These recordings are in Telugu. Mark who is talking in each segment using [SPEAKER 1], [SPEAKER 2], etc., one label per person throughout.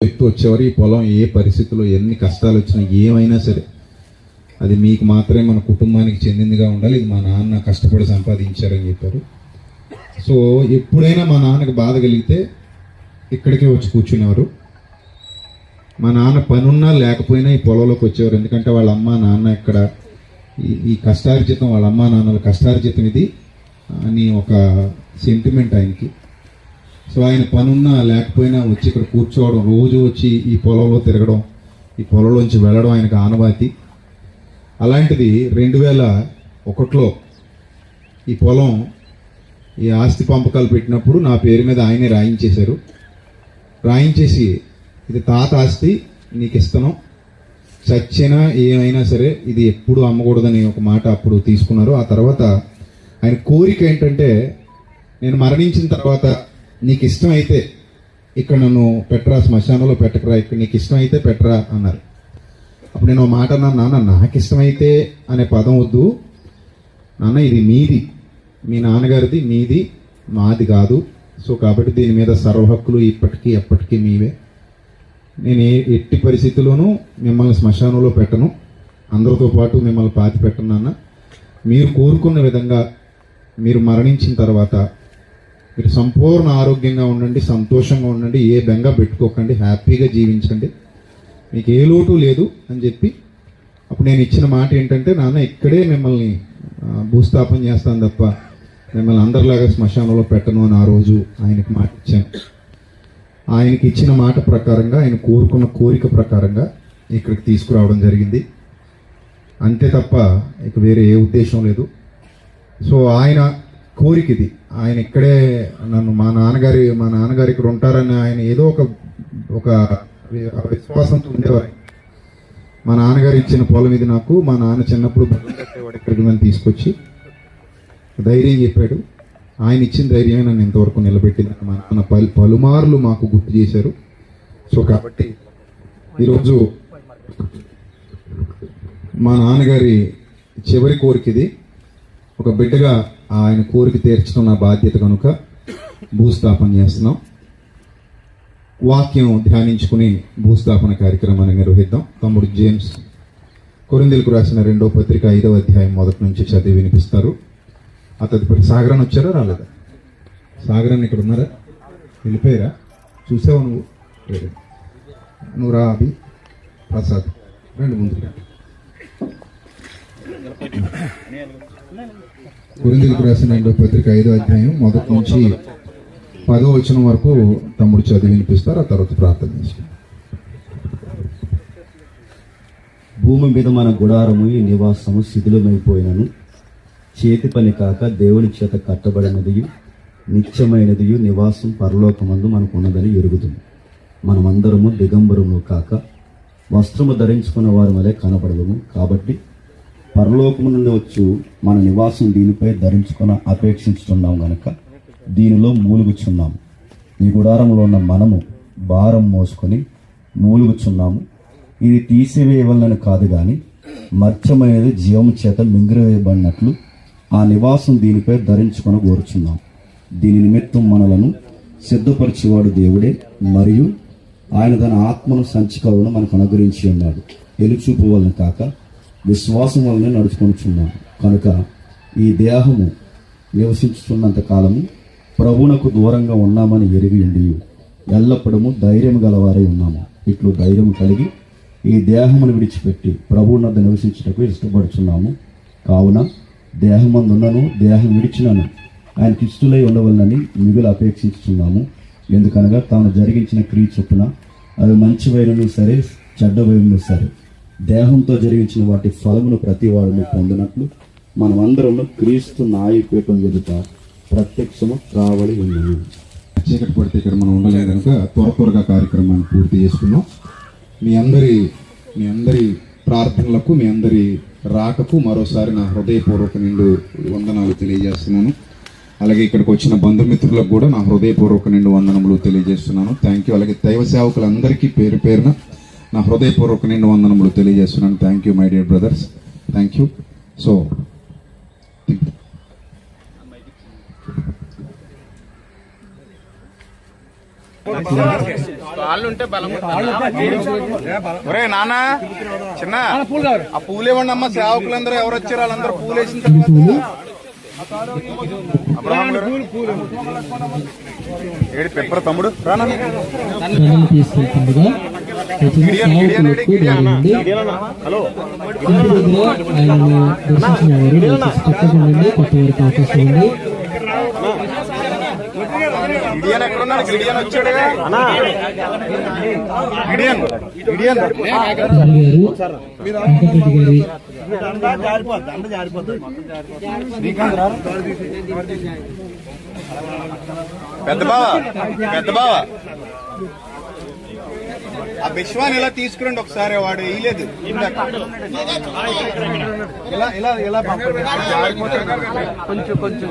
[SPEAKER 1] వ్యక్తి వచ్చేవారు ఈ పొలం ఏ పరిస్థితుల్లో ఎన్ని కష్టాలు వచ్చినా ఏమైనా సరే అది మీకు మాత్రమే మన కుటుంబానికి చెందిందిగా ఉండాలి, ఇది మా నాన్న కష్టపడి సంపాదించారని చెప్పారు. సో ఎప్పుడైనా మా నాన్నకి బాధ కలిగితే ఇక్కడికే వచ్చి కూర్చునేవారు. మా నాన్న పనున్నా లేకపోయినా ఈ పొలంలోకి వచ్చేవారు. ఎందుకంటే వాళ్ళ అమ్మ నాన్న ఇక్కడ ఈ కష్టార్జితం, వాళ్ళ అమ్మ నాన్నల కష్టార్జితం ఇది అని ఒక సెంటిమెంట్ ఆయనకి. సో ఆయన పనున్నా లేకపోయినా వచ్చి ఇక్కడ కూర్చోవడం, రోజు వచ్చి ఈ పొలంలో తిరగడం, ఈ పొలంలోంచి వెళ్ళడం ఆయనకు ఆనవాతి. అలాంటిది 2001లో ఈ పొలం ఈ ఆస్తి పంపకాలు పెట్టినప్పుడు నా పేరు మీద ఆయనే రాయించేశారు. రాయించేసి ఇది తాత ఆస్తి, నీకు ఇస్తాను, చచ్చినా ఏమైనా సరే ఇది ఎప్పుడు అమ్మకూడదని ఒక మాట అప్పుడు తీసుకున్నారు. ఆ తర్వాత ఆయన కోరిక ఏంటంటే, నేను మరణించిన తర్వాత నీకు ఇష్టమైతే ఇక్కడ నన్ను పెట్టరా, శ్మశానంలో పెట్టకరా, ఇక్కడ నీకు ఇష్టమైతే పెట్టరా అన్నారు. అప్పుడు నేను మాట అన్నాను, నాన్న నాకు ఇష్టమైతే అనే పదం వద్దు నాన్న, ఇది మీది, మీ నాన్నగారిది, మీది, మాది కాదు. సో కాబట్టి దీని మీద సర్వ హక్కులు ఇప్పటికీ ఎప్పటికీ మీవే. నేను ఎట్టి పరిస్థితుల్లోనూ మిమ్మల్ని శ్మశానంలో పెట్టను, అందరితో పాటు మిమ్మల్ని పాతి పెట్టను నాన్న. మీరు కోరుకున్న విధంగా మీరు మరణించిన తర్వాత మీరు సంపూర్ణ ఆరోగ్యంగా ఉండండి, సంతోషంగా ఉండండి, ఏ బెంగ పెట్టుకోకండి, హ్యాపీగా జీవించండి, మీకు ఏ లోటు లేదు అని చెప్పి అప్పుడు నేను ఇచ్చిన మాట ఏంటంటే, నాన్న ఇక్కడే మిమ్మల్ని భూస్థాపన చేస్తాను తప్ప మిమ్మల్ని అందరిలాగా శ్మశానంలో పెట్టను అని ఆ రోజు ఆయనకి మాట ఇచ్చాను. ఆయనకి ఇచ్చిన మాట ప్రకారంగా, ఆయన కోరుకున్న కోరిక ప్రకారంగా ఇక్కడికి తీసుకురావడం జరిగింది, అంతే తప్ప ఇక వేరే ఏ ఉద్దేశం లేదు. సో ఆయన కోరిక ఇది. ఆయన ఇక్కడే నన్ను మా నాన్నగారు ఇక్కడ ఉంటారని ఆయన ఏదో ఒక విశ్వాసంతో ఉండేవారు. మా నాన్నగారు ఇచ్చిన పొలం ఇది నాకు. మా నాన్న చిన్నప్పుడు కట్టేవాడు, ఇక్కడికి నన్ను తీసుకొచ్చి ధైర్యం చెప్పాడు. ఆయన ఇచ్చిన ధైర్యమే నన్ను ఇంతవరకు నిలబెట్టింది. మా నాన్న పలుమార్లు మాకు గుర్తు చేశారు. సో కాబట్టి ఈరోజు మా నాన్నగారి చివరి కోరిక ఇది. ఒక బిడ్డగా ఆయన కోరిక తీర్చడం నా బాధ్యత కనుక భూస్థాపన చేస్తున్నాం. వాక్యం ధ్యానించుకుని భూస్థాపన కార్యక్రమాన్ని నిర్వహిద్దాం. తమ్ముడు జేమ్స్ కొరింథీయులకు రాసిన 2వ పత్రిక 5వ అధ్యాయం మొదటి నుంచి చదివి వినిపిస్తారు. ఆ తదుపరి సాగరాన్ని వచ్చారా రాలేదా? సాగరాన్ని ఇక్కడ ఉన్నారా? వెళ్ళిపోయారా? చూసావు నువ్వు రా. అభి, ప్రసాద్ రెండు ముందుగా. కొరింథీయులకు రాసిన 2వ పత్రిక 5వ అధ్యాయం మొదటి నుంచి 10వ వచనం వరకు తమ్ముడు చదివి వినిపిస్తారు. ఆ తర్వాత ప్రార్థన చేస్తాం.
[SPEAKER 2] భూమి మీద మన గుడారము ఈ నివాసము శిథిలమైపోయినను చేతి పని కాక దేవుని చేత కట్టబడినది నిత్యమైనది నివాసం పరలోకమందు మనకు ఉన్నదని ఎరుగుతుంది. మనమందరము దిగంబరము కాక వస్త్రము ధరించుకున్న వారి వలె కనబడము. కాబట్టి పరలోకము నుండి వచ్చు మన నివాసం దీనిపై ధరించుకున్న అపేక్షించుతున్నాం గనక దీనిలో మూలుగుచున్నాము. ఈ గుడారంలో ఉన్న మనము భారం మోసుకొని మూలుగుచున్నాము. ఇది తీసివేయవలనని కాదు కానీ మర్చమైనది జీవము చేత మింగివేయబడినట్లు ఆ నివాసం దీనిపై ధరించుకొని కోరుచున్నాం. దీని నిమిత్తం మనలను సిద్ధపరిచేవాడు దేవుడే, మరియు ఆయన తన ఆత్మను సంచికలను మనకు అనుగ్రహించి ఉన్నాడు. ఎలుచూపు వలన కాక విశ్వాసం వలన నడుచుకొనిచున్నాము. కనుక ఈ దేహము నివసించుతున్నంత కాలము ప్రభువునకు దూరంగా ఉన్నామని ఎరిగి ఉండి ఎల్లప్పుడూ ధైర్యం గలవారై ఉన్నాము. ఇట్లు ధైర్యం కలిగి ఈ దేహమును విడిచిపెట్టి ప్రభువునద్ద నివసించుటకు ఇష్టపడుచున్నాము. కావున దేహమందున్నను దేహం విడిచినను ఆయనకి ఇష్టలై ఉండవలనని మిగులు అపేక్షించుతున్నాము. ఎందుకనగా తాను జరిగించిన క్రియ చొప్పున అవి మంచి వైరను సరే చెడ్డ వైరను సరే దేహంతో జరిగించిన వాటి ఫలమును ప్రతి వాడును పొందినట్లు మనమందరం క్రీస్తు న్యాయపీఠం ఎదుట ప్రత్యక్షము రావడి ఉన్నాము.
[SPEAKER 1] చీకటి పడితే ఇక్కడ మనం ఉండలేదు కనుక త్వరగా కార్యక్రమాన్ని పూర్తి చేసుకున్నాం. మీ అందరి ప్రార్థనలకు, మీ అందరి రాకకు మరోసారి నా హృదయపూర్వక నిండు వందనాలు తెలియజేస్తున్నాను. అలాగే ఇక్కడికి వచ్చిన బంధుమిత్రులకు కూడా నా హృదయపూర్వక నిండు వందనములు తెలియజేస్తున్నాను. Thank you. అలాగే దైవ సేవకులందరికీ పేరు పేరున నా హృదయపూర్వక నిండు వందనములు తెలియజేస్తున్నాను. Thank you my dear brothers, thank you. So
[SPEAKER 3] ఒరే నాన్న చిన్న ఆ పూలు ఇవ్వండి అమ్మా. సేవకులందరూ ఎవరు వచ్చారు వాళ్ళందరూ పూలు వేసిన ఏడు పెప్పర్ తమ్ముడు రానా
[SPEAKER 4] తీసుకెళ్తుండగా
[SPEAKER 3] హలో గిడియన్ ఎక్కడున్నాడు? గిడియన్ వచ్చాడు. గిడియన్ గిడియన్ పెద్ద బావ పెద్ద బావ ఆ విశ్వాన్ని ఇలా తీసుకురండి ఒకసారి. వాడు వేయలేదు ఇలా ఇలా ఇలా కొంచెం కొంచెం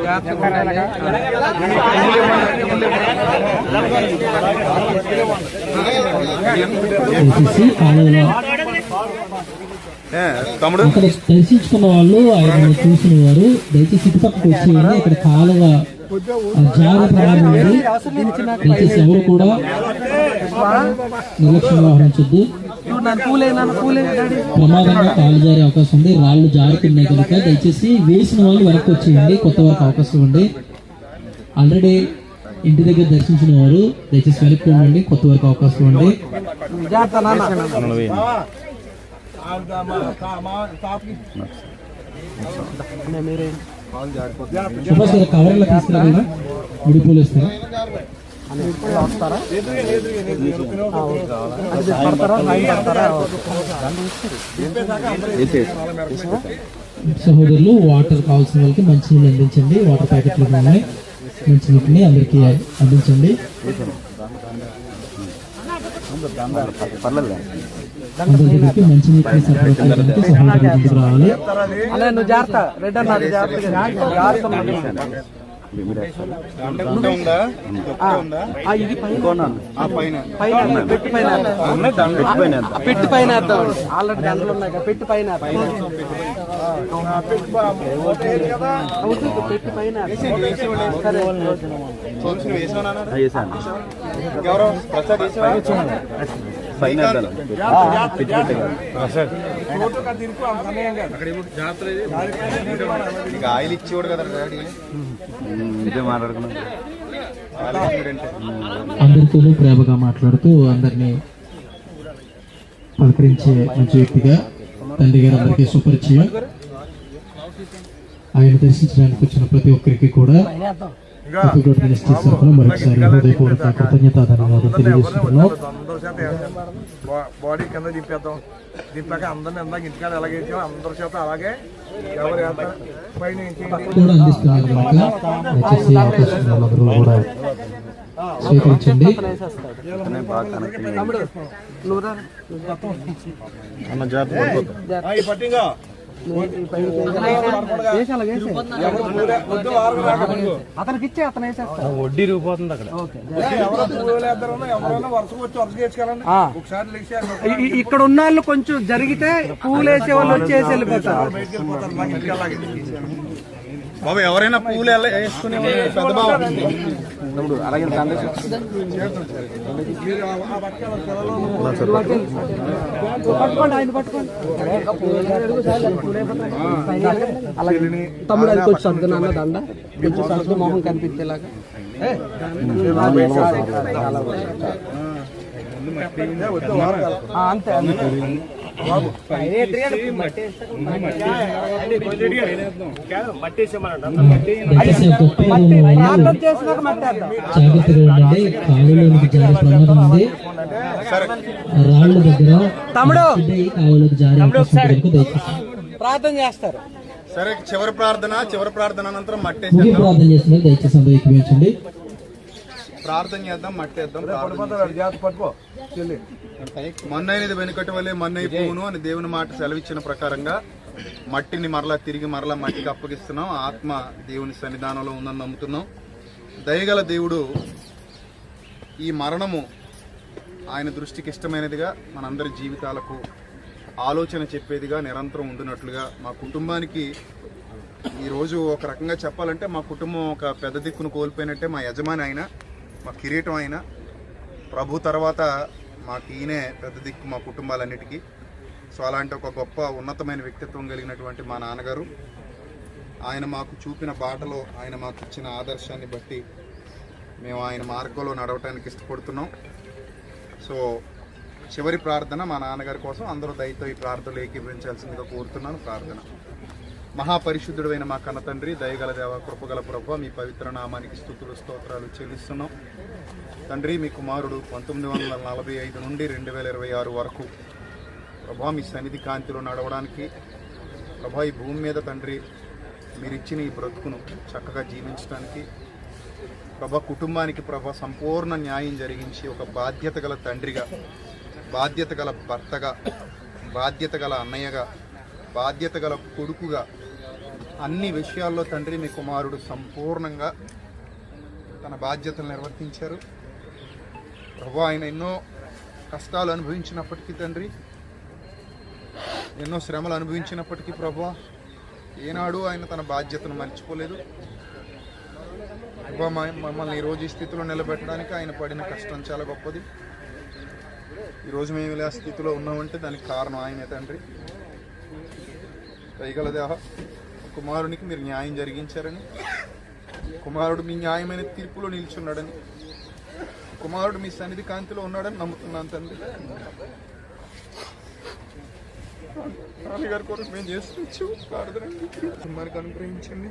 [SPEAKER 3] తమ్ముడు
[SPEAKER 4] అక్కడ దర్శించుకున్న వాళ్ళు ఆయన చూసిన వారు దయచేసి ఇటుపక్కకు వచ్చేయండి. ఇక్కడ కాలువ జాగ్రత్త దయచేసి ఎవరు కూడా నిర్లక్ష్యం వ్యవహరించొద్దు. ప్రమాదంగా కాలు జారే అవకాశం ఉంది. రాళ్ళు జారుతున్నాయి కనుక దయచేసి వేసిన వాళ్ళు వెనక్కి వచ్చేయండి. కొత్త వారికి అవకాశం ఇవ్వండి. ఆల్రెడీ ఇంటి దగ్గర దర్శించిన వారు దయచేసి వెనక్కి ఉండండి. కొత్త వారికి అవకాశం ఇవ్వండి. సుభాష్ గారు కవర్లో తీసుకురాగలరా? ఉడిపూలు ఇస్తారా? సహోదరులు వాటర్ కావాల్సిన వాళ్ళకి మంచినీళ్ళు అందించండి. వాటర్ ప్యాకెట్లు ఉన్నాయి, మంచినీటిని అందరికీ అందించండి. అందరికి మంచినీటిని సరఫరా చేయడానికి సహోదరులు ముందుకు రావాలి.
[SPEAKER 5] పెట్టి పైన ఆల్రెడీ దండలు ఉన్నాయి. పెట్టి పైన పెట్టి పైన
[SPEAKER 3] ఆయిల్ ఇచ్చేవాడు కదా
[SPEAKER 4] అందరితోనూ ప్రేమగా మాట్లాడుతూ అందరినీ పలకరించే మంచి వ్యక్తిగా తండ్రి గారు అందరికీ సుపరిచయం. ఆయన దర్శించడానికి వచ్చిన ప్రతి ఒక్కరికి కూడా మినిస్ట్రీస్ తరఫున మరొకసారి హృదయపూర్వక కృతజ్ఞతా ధన్యవాదాలు తెలియజేస్తున్నాం.
[SPEAKER 6] బాడీ కింద దింపేద్దాం. దింపాక అందరినీ ఇందాక ఇంటికాడ ఎలాగే అందరి చేత అలాగే ఎవరు పైన
[SPEAKER 4] కూడా అందిస్తున్నారు కనుక దయచేసి అవకాశం వాళ్ళందరూ కూడా స్వీకరించండి.
[SPEAKER 5] అతనికి ఇచ్చే అతను వేసేస్తాడు.
[SPEAKER 6] వడ్డీ రూపోతుంది అక్కడ.
[SPEAKER 5] ఇక్కడ ఉన్న వాళ్ళు కొంచెం జరిగితే పూలు వేసే వాళ్ళు వచ్చేసి వెళ్ళిపోతారు.
[SPEAKER 3] బాబు ఎవరైనా పూలు వేసుకునే పెద్ద బాబు అలాగే
[SPEAKER 5] పట్టుకోండి, ఆయన పట్టుకోండి. అలాగే తమ్ముడు అది కొంచెం సర్దు నాన్న దండ కొంచెం సర్దు మొహం కనిపించేలాగా. అంతే తమ్ముడు ప్రార్థన చేస్తారు.
[SPEAKER 3] సరే చివరి ప్రార్థన అనంతరం మట్టేసి
[SPEAKER 4] ప్రార్థన చేస్తున్నారు. దయచేసి అందరూ ఎక్కించండి.
[SPEAKER 3] ప్రార్థన చేద్దాం, మట్టేద్దాం. మన్నైనది వెనుకటి వల్లే మన్నై పోవును అని దేవుని మాట సెలవిచ్చిన ప్రకారంగా మట్టిని తిరిగి మరలా మట్టికి అప్పగిస్తున్నాం. ఆత్మ దేవుని సన్నిధానంలో ఉందని నమ్ముతున్నాం. దయగల దేవుడు ఈ మరణము ఆయన దృష్టికి ఇష్టమైనదిగా మనందరి జీవితాలకు ఆలోచన చెప్పేదిగా నిరంతరం ఉంటున్నట్లుగా మా కుటుంబానికి ఈరోజు ఒక రకంగా చెప్పాలంటే మా కుటుంబం ఒక పెద్ద దిక్కును కోల్పోయినట్టే. మా యజమాని ఆయన, మా కిరీటం ఆయన, ప్రభు తర్వాత మాకు ఈయనే పెద్ద దిక్కు మా కుటుంబాలన్నిటికీ. సో అలాంటి ఒక గొప్ప ఉన్నతమైన వ్యక్తిత్వం కలిగినటువంటి మా నాన్నగారు, ఆయన మాకు చూపిన బాటలో ఆయన మాకు ఇచ్చిన ఆదర్శాన్ని బట్టి మేము ఆయన మార్గంలో నడవటానికి ఇష్టపడుతున్నాం. సో చివరి ప్రార్థన మా నాన్నగారి కోసం అందరూ దయతో ఈ ప్రార్థనలు ఏకీభవించాల్సిందిగా కోరుతున్నాను. ప్రార్థన. మహాపరిశుద్ధుడైన మా కన్న తండ్రి, దయగల దేవ, కృపగల ప్రభు, మీ పవిత్ర నామానికి స్తుతులు స్తోత్రాలు చెల్లిస్తున్నాం. తండ్రి, మీ కుమారుడు 1945 నుండి 2026 వరకు ప్రభా మీ సన్నిధి కాంతిలో నడవడానికి, ప్రభా ఈ భూమి మీద తండ్రి మీరు ఇచ్చిన ఈ బ్రతుకును చక్కగా జీవించడానికి, ప్రభా కుటుంబానికి ప్రభా సంపూర్ణ న్యాయం జరిగించి ఒక బాధ్యత గల తండ్రిగా, బాధ్యత గల భర్తగా, బాధ్యత గల అన్నయ్యగా, బాధ్యత గల కొడుకుగా అన్ని విషయాల్లో తండ్రి మీ కుమారుడు సంపూర్ణంగా తన బాధ్యతలు నిర్వర్తించారు. ప్రభా ఆయన ఎన్నో కష్టాలు అనుభవించినప్పటికీ తండ్రి, ఎన్నో శ్రమలు అనుభవించినప్పటికీ ప్రభా ఏనాడు ఆయన తన బాధ్యతను మర్చిపోలేదు. ప్రభా మమ్మల్ని ఈరోజు ఈ స్థితిలో నిలబెట్టడానికి ఆయన పడిన కష్టం చాలా గొప్పది. ఈరోజు మేము ఇలా స్థితిలో ఉన్నామంటే దానికి కారణం ఆయనే తండ్రి. దయగల దేవ, కుమారునికి మీరు న్యాయం జరిగించారని, కుమారుడు మీ న్యాయమైన తీర్పులో నిల్చున్నాడని, కుమారుడు మీ సన్నిధి కాంతిలో ఉన్నాడని నమ్ముతున్నాను తండ్రి. నాన్నగారి కొరకు మేము చేసుకోవచ్చు ప్రార్థన కుటుంబానికి అనుగ్రహించండి.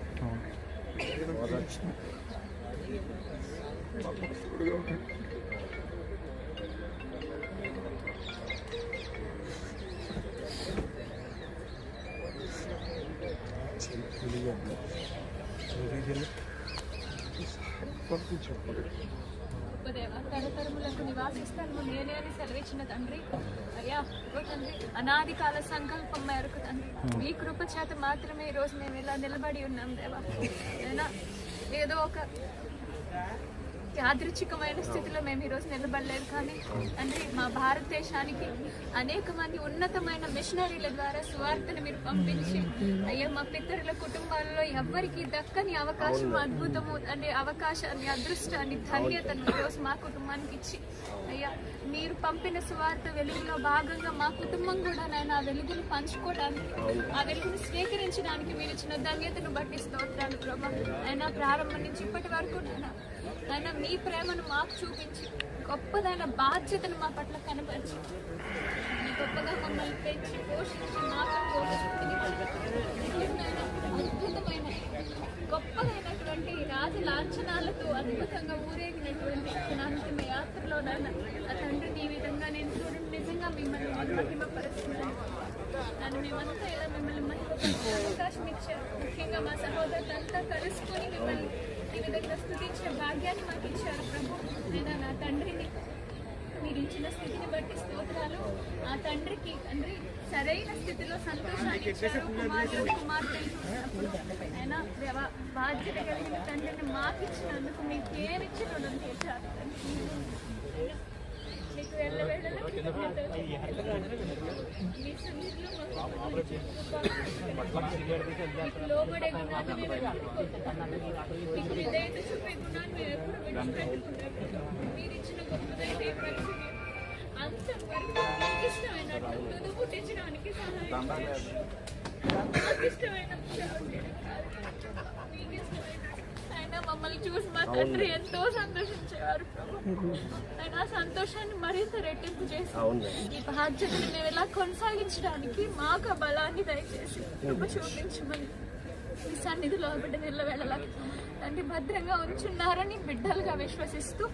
[SPEAKER 7] తరతరములకు నివాసిస్తాను నేనే అని సెలవిచ్చిన తండ్రి, అయ్యా ఓ తండ్రి, అనాది కాల సంకల్పం మేరకు తండ్రి మీ కృప చేత మాత్రమే ఈరోజు మేము ఇలా నిలబడి ఉన్నాం దేవా. అయినా ఏదో ఒక యాదృచ్ఛికమైన స్థితిలో మేము ఈరోజు నిలబడలేదు, కానీ తండ్రి మా భారతదేశానికి అనేక మంది ఉన్నతమైన మిషనరీల ద్వారా సువార్తను మీరు పంపించి అయ్యా మా పితరుల కుటుంబాల్లో ఎవ్వరికి దక్కని అవకాశం, అద్భుతము అనే అవకాశాన్ని, అదృష్టాన్ని, ధన్యతను ఈరోజు మా కుటుంబానికి ఇచ్చి అయ్యా మీరు పంపిన సువార్త వెలుగులో భాగంగా మా కుటుంబం కూడా నేను ఆ వెలుగును పంచుకోవడానికి, ఆ వెలుగును స్వీకరించడానికి మీరు ఇచ్చిన ధన్యతను బట్టి స్తోత్రాలు ప్రభా. అయినా ప్రారంభం నుంచి ఇప్పటి వరకు అయినా మీ ప్రేమను మాకు చూపించి గొప్పదైన బాధ్యతను మా పట్ల కనపరిచి గొప్పగా మమ్మల్ని పెంచి పోషించి మాకు అద్భుతమైన గొప్పదైనటువంటి రాజ లాంఛనాలతో అద్భుతంగా ఊరేగినటువంటి అంతిమ యాత్రలో ఆ తండ్రిని ఈ విధంగా నేను చూడండి నిజంగా మిమ్మల్ని మహిమపరుస్తున్నాను. నన్ను మేమంతా ఇలా మిమ్మల్ని మహిమపరిచే అవకాశం ఇచ్చారు. ముఖ్యంగా మా సహోదరులంతా కలుసుకొని మిమ్మల్ని ఈ విధంగా స్తుతించే భాగ్యాన్ని మాకు ఇచ్చారు ప్రభు. నేను నా తండ్రిని మీరు ఇచ్చిన స్థితిని బట్టి స్తోత్రాలు. ఆ తండ్రికి తండ్రి సరైన స్థితిలో సంతోషాన్ని ఇచ్చారు. కుమారుడు కుమార్తెలు అయినా బాధ్యత కలిగిన తండ్రిని మాకు ఇచ్చినందుకు మీకు ఏమిచ్చి రుణం తీర్చారు. మీకు వెళ్ళవేళలా మీ సన్నిధిలో లోబడే గుణాన్ని మీకు విధేయత చూపే గుణాన్ని మేము ఎప్పుడు విడిచిపెట్టుకుంటాం. మీరు ఇచ్చిన గొప్పదైతే పరిచయం అంతవరకు మీకు ఇష్టమైనట్లు తుది పుట్టించడానికి సహాయం చేయండి. నాకు ఇష్టమైన మీకు ఇష్టమైన ఆయన మమ్మల్ని చూసి మా తండ్రి ఎంతో సంతోషించేవారు. ఆయన ఆ సంతోషాన్ని మరింత రెట్టింపు చేసి ఈ బాధ్యతను మేము ఇలా కొనసాగించడానికి మాకు బలాన్ని దయచేసి కృప చూపించమని ఈ సన్నిధిలో బిడ్డ నిలవేళలా తండ్రి భద్రంగా ఉంచున్నారని బిడ్డలుగా విశ్వసిస్తూ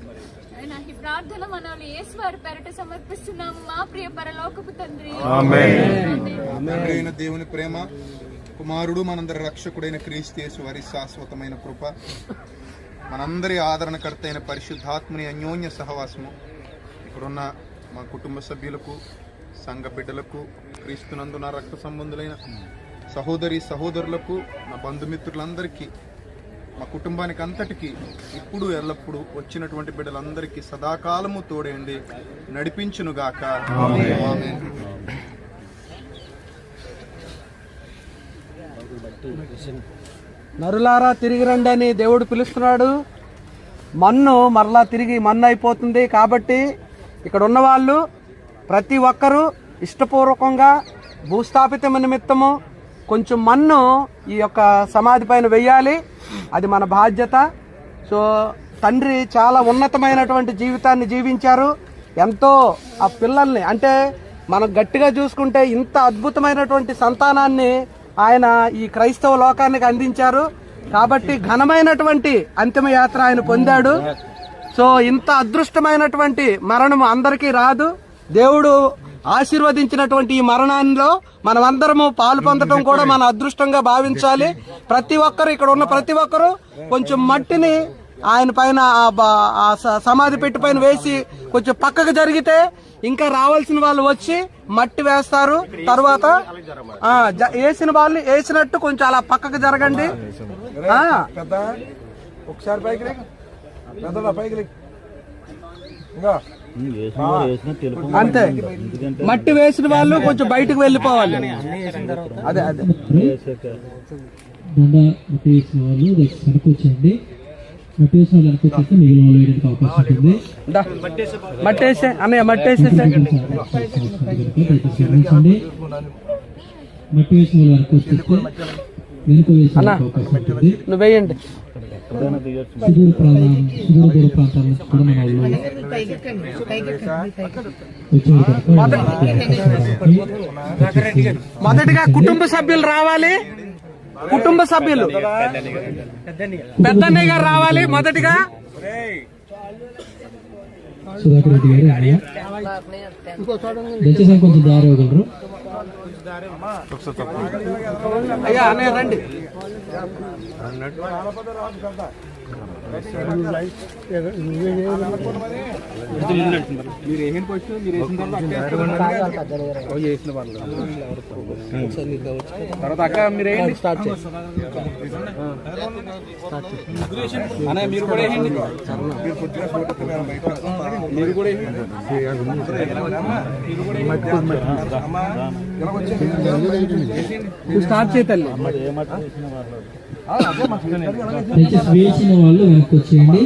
[SPEAKER 7] ఆయన ఈ ప్రార్థన మనల్ని యేసువారి పేరిట సమర్పిస్తున్నాము మా ప్రియ పరలోకపు తండ్రి.
[SPEAKER 3] దేవుని ప్రేమ, కుమారుడు మనందరి రక్షకుడైన క్రీస్తు యేసు వారి శాశ్వతమైన కృప, మనందరి ఆదరణకర్త అయిన పరిశుద్ధాత్మని అన్యోన్య సహవాసము ఇక్కడున్న మా కుటుంబ సభ్యులకు, సంఘ బిడ్డలకు, క్రీస్తునందున రక్త సంబంధులైన సహోదరి సహోదరులకు, నా బంధుమిత్రులందరికీ, మా కుటుంబానికి అంతటికీ ఇప్పుడు ఎల్లప్పుడూ వచ్చినటువంటి బిడ్డలందరికీ సదాకాలము తోడేండి నడిపించునుగాక. ఆమేన్.
[SPEAKER 5] నరులారా తిరిగి రండి అని దేవుడు పిలుస్తున్నాడు. మన్ను మరలా తిరిగి మన్ను అయిపోతుంది. కాబట్టి ఇక్కడ ఉన్న వాళ్ళు ప్రతి ఒక్కరూ ఇష్టపూర్వకంగా భూస్థాపితం నిమిత్తము కొంచెం మన్ను ఈ యొక్క సమాధి పైన వెయ్యాలి. అది మన బాధ్యత. సో తండ్రి చాలా ఉన్నతమైనటువంటి జీవితాన్ని జీవించారు. ఎంతో ఆ పిల్లల్ని, అంటే మనం గట్టిగా చూసుకుంటే ఇంత అద్భుతమైనటువంటి సంతానాన్ని ఆయన ఈ క్రైస్తవ లోకానికి అందించారు. కాబట్టి ఘనమైనటువంటి అంతిమ యాత్ర ఆయన పొందాడు. సో ఇంత అదృష్టమైనటువంటి మరణం అందరికీ రాదు. దేవుడు ఆశీర్వదించినటువంటి ఈ మరణంలో మనమందరము పాలు పొందడం కూడా మన అదృష్టంగా భావించాలి. ప్రతి ఒక్కరు, ఇక్కడ ఉన్న ప్రతి ఒక్కరు కొంచెం మట్టిని ఆయన పైన ఆ సమాధి పెట్టి పైన వేసి కొంచెం పక్కకు జరిగితే ఇంకా రావాల్సిన వాళ్ళు వచ్చి మట్టి వేస్తారు. తర్వాత వేసిన వాళ్ళు వేసినట్టు కొంచెం అలా పక్కకు జరగండి.
[SPEAKER 6] పెద్ద ఒకసారి పైకి లే, పెద్దదా పైకి లే. ఇంకా
[SPEAKER 5] అంతే, మట్టి వేసిన వాళ్ళు కొంచెం బయటకు వెళ్ళిపోవాలి. అదే అదే
[SPEAKER 4] దండ మట్టి వేసిన వాళ్ళు వెనక్కి వచ్చేయండి. మట్టి వేసిన వాళ్ళు వెనక్కి వచ్చేస్తే మిగిలిన వాళ్ళు వేయడానికి అవకాశం ఉంటుంది.
[SPEAKER 5] మట్టేసే అన్నయ్య, మట్టేసేసే.
[SPEAKER 4] మట్టి వేసిన వాళ్ళు వెనక్కి వచ్చేస్తే వెనుక వేసిన అవకాశం ఉంటుంది.
[SPEAKER 5] నువ్వు వేయండి.
[SPEAKER 4] సుదూర ప్రాంతాల నుంచి కూడా మన వాళ్ళు
[SPEAKER 5] మొదటిగా కుటుంబ సభ్యులు రావాలి. కుటుంబ సభ్యులు పెద్దన్నయ్య గారు రావాలి మొదటిగా.
[SPEAKER 4] సుధాకర్ రెడ్డి గారు అన్నయ్య దయచేసి కొంచెం దారి ఇవ్వగలరు.
[SPEAKER 5] అయ్యా అన్నయ్య రండి.
[SPEAKER 6] తర్వాత అక్క మీరు వేయండి, స్టార్ట్ చేయండి. మీరు కూడా వేయండి, మీరు కూడా
[SPEAKER 5] స్టార్ట్ చేయి తల్లి.
[SPEAKER 4] దయచేసి వేసిన వాళ్ళు వెనక్కి వచ్చేయండి.